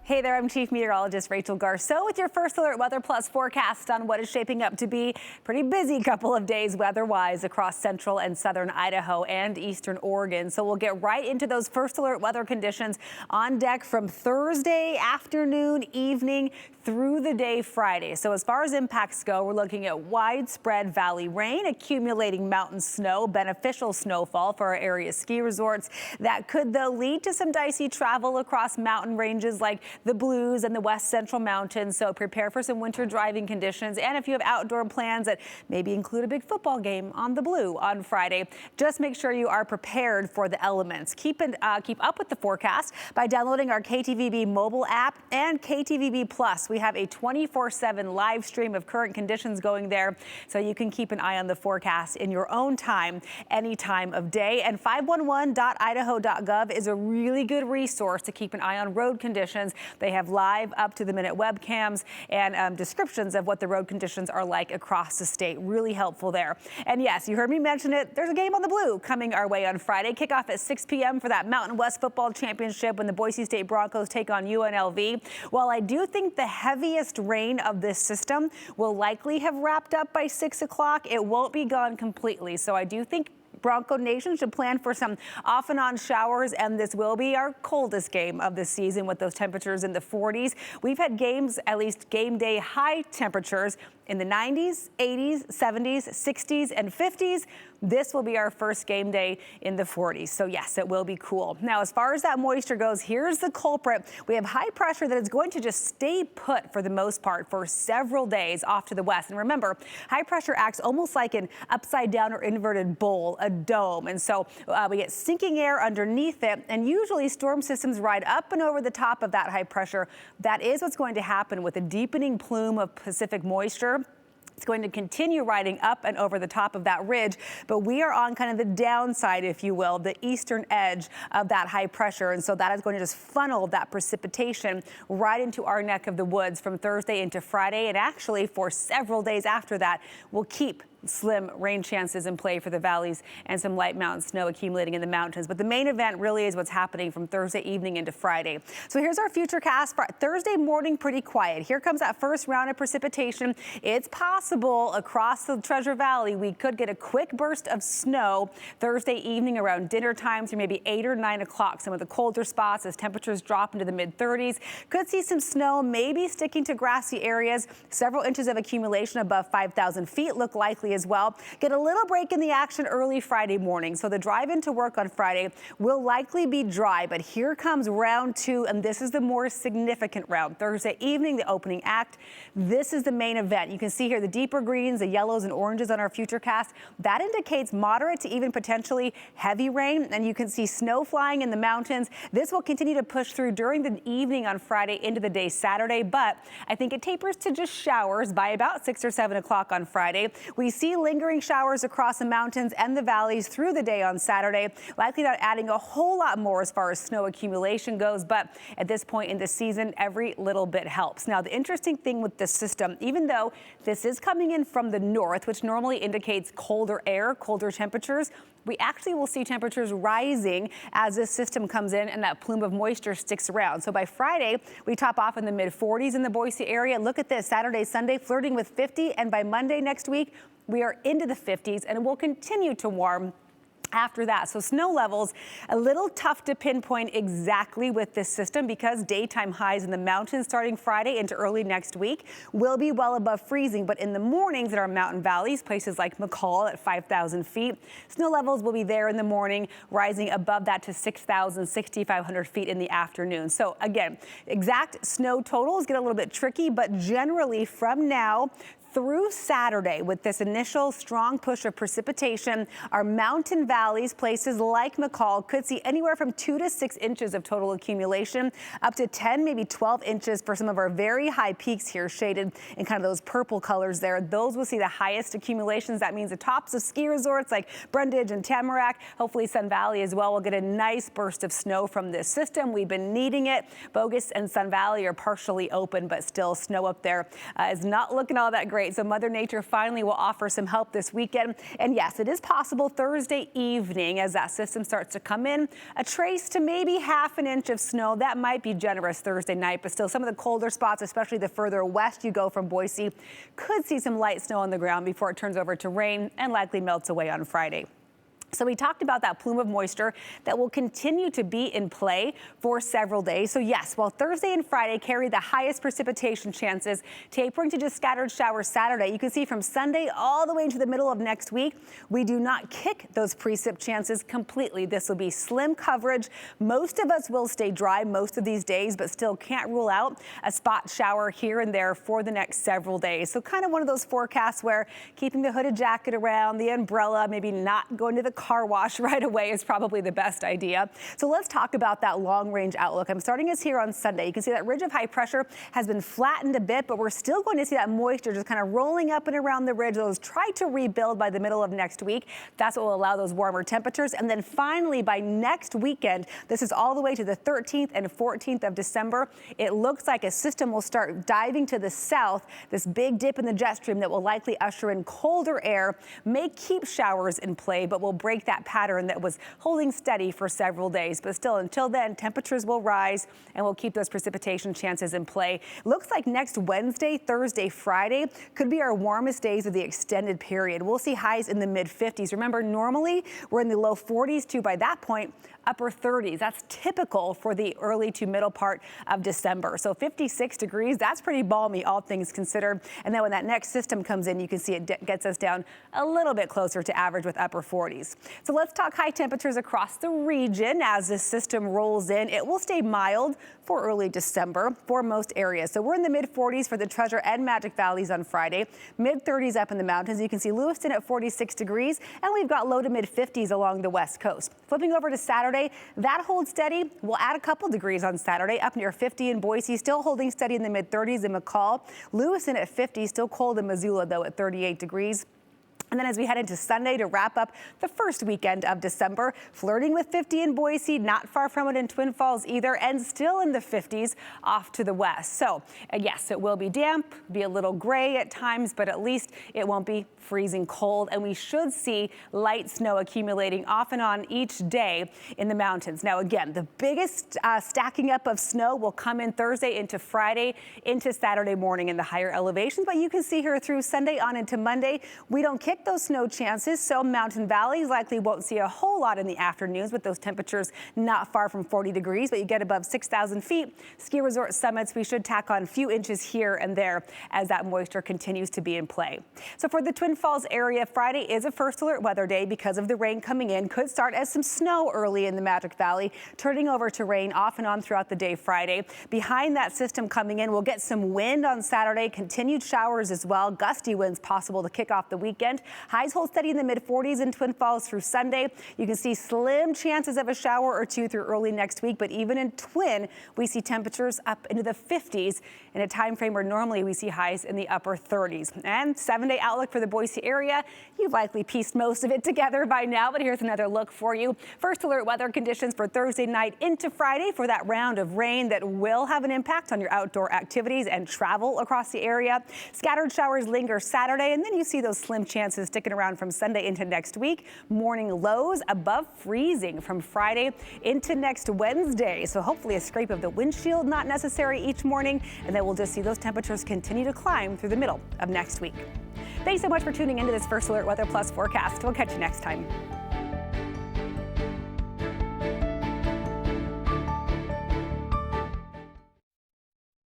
Hey there, I'm Chief Meteorologist Rachel Garceau with your First Alert Weather Plus forecast on what is shaping up to be a pretty busy couple of days weather-wise across central and southern Idaho and eastern Oregon. So we'll get right into those First Alert weather conditions on deck from Thursday afternoon, evening through the day Friday. So as far as impacts go, we're looking at widespread valley rain, accumulating mountain snow, beneficial snowfall for our area ski resorts. That could, though, lead to some dicey travel across mountain ranges like the Blues and the West Central Mountains. So prepare for some winter driving conditions. And if you have outdoor plans that maybe include a big football game on the Blue on Friday, just make sure you are prepared for the elements. Keep up with the forecast by downloading our KTVB mobile app and KTVB Plus. We have a 24/7 live stream of current conditions going there, so you can keep an eye on the forecast in your own time, any time of day. And 511.idaho.gov is a really good resource to keep an eye on road conditions. They have live up-to-the-minute webcams and descriptions of what the road conditions are like across the state. Really helpful there. And yes, you heard me mention it. There's a game on the Blue coming our way on Friday. Kickoff at 6 p.m. for that Mountain West Football Championship when the Boise State Broncos take on UNLV. While I do think the heaviest rain of this system will likely have wrapped up by 6 o'clock, it won't be gone completely. So I do think Bronco Nation should plan for some off and on showers, and this will be our coldest game of the season with those temperatures in the 40s. We've had games, at least game day high temperatures in the 90s, 80s, 70s, 60s, and 50s. This will be our first game day in the 40s. So yes, it will be cool. Now, as far as that moisture goes, here's the culprit. We have high pressure that is going to just stay put for the most part for several days off to the west. And remember, high pressure acts almost like an upside down or inverted bowl, a dome. And so we get sinking air underneath it, and usually storm systems ride up and over the top of that high pressure. That is what's going to happen with a deepening plume of Pacific moisture. It's going to continue riding up and over the top of that ridge, but we are on kind of the downside, if you will, the eastern edge of that high pressure. And so that is going to just funnel that precipitation right into our neck of the woods from Thursday into Friday. And actually for several days after that, we'll keep slim rain chances in play for the valleys and some light mountain snow accumulating in the mountains. But the main event really is what's happening from Thursday evening into Friday. So here's our futurecast for Thursday morning. Pretty quiet. Here comes that first round of precipitation. It's possible across the Treasure Valley we could get a quick burst of snow Thursday evening around dinner time through maybe 8 or 9 o'clock. Some of the colder spots as temperatures drop into the mid-30s. Could see some snow maybe sticking to grassy areas. Several inches of accumulation above 5,000 feet look likely as well. Get a little break in the action early Friday morning. So the drive into work on Friday will likely be dry, but here comes round two, and this is the more significant round. Thursday evening, the opening act. This is the main event. You can see here the deeper greens, the yellows and oranges on our futurecast. That indicates moderate to even potentially heavy rain, and you can see snow flying in the mountains. This will continue to push through during the evening on Friday into the day Saturday, but I think it tapers to just showers by about 6 or 7 o'clock on Friday. We see lingering showers across the mountains and the valleys through the day on Saturday, likely not adding a whole lot more as far as snow accumulation goes, but at this point in the season, every little bit helps. Now, the interesting thing with this system, even though this is coming in from the north, which normally indicates colder air, colder temperatures, we actually will see temperatures rising as this system comes in and that plume of moisture sticks around. So by Friday, we top off in the mid-40s in the Boise area. Look at this, Saturday, Sunday, flirting with 50, and by Monday next week, we are into the 50s and it will continue to warm after that. So snow levels, a little tough to pinpoint exactly with this system because daytime highs in the mountains starting Friday into early next week will be well above freezing. But in the mornings at our mountain valleys, places like McCall at 5,000 feet, snow levels will be there in the morning, rising above that to 6,000, 6,500 feet in the afternoon. So again, exact snow totals get a little bit tricky, but generally from now through Saturday, with this initial strong push of precipitation, our mountain valleys, places like McCall, could see anywhere from 2 to 6 inches of total accumulation, up to 10, maybe 12 inches for some of our very high peaks here, shaded in kind of those purple colors there. Those will see the highest accumulations. That means the tops of ski resorts like Brundage and Tamarack, hopefully Sun Valley as well, will get a nice burst of snow from this system. We've been needing it. Bogus and Sun Valley are partially open, but still snow up there is not looking all that great great. So Mother Nature finally will offer some help this weekend. And yes, it is possible Thursday evening as that system starts to come in, a trace to maybe half an inch of snow. That might be generous Thursday night, but still some of the colder spots, especially the further west you go from Boise, could see some light snow on the ground before it turns over to rain and likely melts away on Friday. So we talked about that plume of moisture that will continue to be in play for several days. So yes, while Thursday and Friday carry the highest precipitation chances, tapering to just scattered showers Saturday, you can see from Sunday all the way into the middle of next week, we do not kick those precip chances completely. This will be slim coverage. Most of us will stay dry most of these days, but still can't rule out a spot shower here and there for the next several days. So kind of one of those forecasts where keeping the hooded jacket around, the umbrella, maybe not going to the car wash right away is probably the best idea. So let's talk about that long range outlook. I'm starting us here on Sunday. You can see that ridge of high pressure has been flattened a bit, but we're still going to see that moisture just kind of rolling up and around the ridge. Those try to rebuild by the middle of next week. That's what will allow those warmer temperatures. And then finally by next weekend, this is all the way to the 13th and 14th of December. It looks like a system will start diving to the south. This big dip in the jet stream that will likely usher in colder air, may keep showers in play, but will break that pattern that was holding steady for several days. But still, until then, temperatures will rise and we'll keep those precipitation chances in play. Looks like next Wednesday, Thursday, Friday could be our warmest days of the extended period. We'll see highs in the mid 50s. Remember, normally we're in the low 40s to, by that point, upper 30s. That's typical for the early to middle part of December. So 56 degrees, that's pretty balmy, all things considered. And then when that next system comes in, you can see it gets us down a little bit closer to average with upper 40s. So let's talk high temperatures across the region. As this system rolls in, it will stay mild for early December for most areas. So we're in the mid 40s for the Treasure and Magic Valleys on Friday, mid 30s up in the mountains. You can see Lewiston at 46 degrees, and we've got low to mid 50s along the west coast. Flipping over to Saturday, that holds steady. We'll add a couple degrees on Saturday, up near 50 in Boise, still holding steady in the mid 30s in McCall. Lewiston at 50, still cold in Missoula though at 38 degrees. And then as we head into Sunday to wrap up the first weekend of December, flirting with 50 in Boise, not far from it in Twin Falls either, and still in the 50s off to the west. So yes, it will be damp, be a little gray at times, but at least it won't be freezing cold. And we should see light snow accumulating off and on each day in the mountains. Now, again, the biggest stacking up of snow will come in Thursday into Friday, into Saturday morning in the higher elevations. But you can see here through Sunday on into Monday, we don't kick those snow chances. So mountain valleys likely won't see a whole lot in the afternoons with those temperatures not far from 40 degrees, but you get above 6,000 feet. Ski resort summits, we should tack on a few inches here and there as that moisture continues to be in play. So for the Twin Falls area, Friday is a first alert weather day because of the rain coming in. Could start as some snow early in the Magic Valley, turning over to rain off and on throughout the day Friday. Behind that system coming in, we'll get some wind on Saturday, continued showers as well. Gusty winds possible to kick off the weekend. Highs hold steady in the mid 40s in Twin Falls through Sunday. You can see slim chances of a shower or two through early next week, but even in Twin, we see temperatures up into the 50s in a time frame where normally we see highs in the upper 30s. And 7-day outlook for the Boise area. You've likely pieced most of it together by now, but here's another look for you. First alert weather conditions for Thursday night into Friday for that round of rain that will have an impact on your outdoor activities and travel across the area. Scattered showers linger Saturday, and then you see those slim chances sticking around from Sunday into next week. Morning lows above freezing from Friday into next Wednesday. So hopefully a scrape of the windshield not necessary each morning, and then we'll just see those temperatures continue to climb through the middle of next week. Thanks so much for tuning into this First Alert Weather Plus forecast. We'll catch you next time.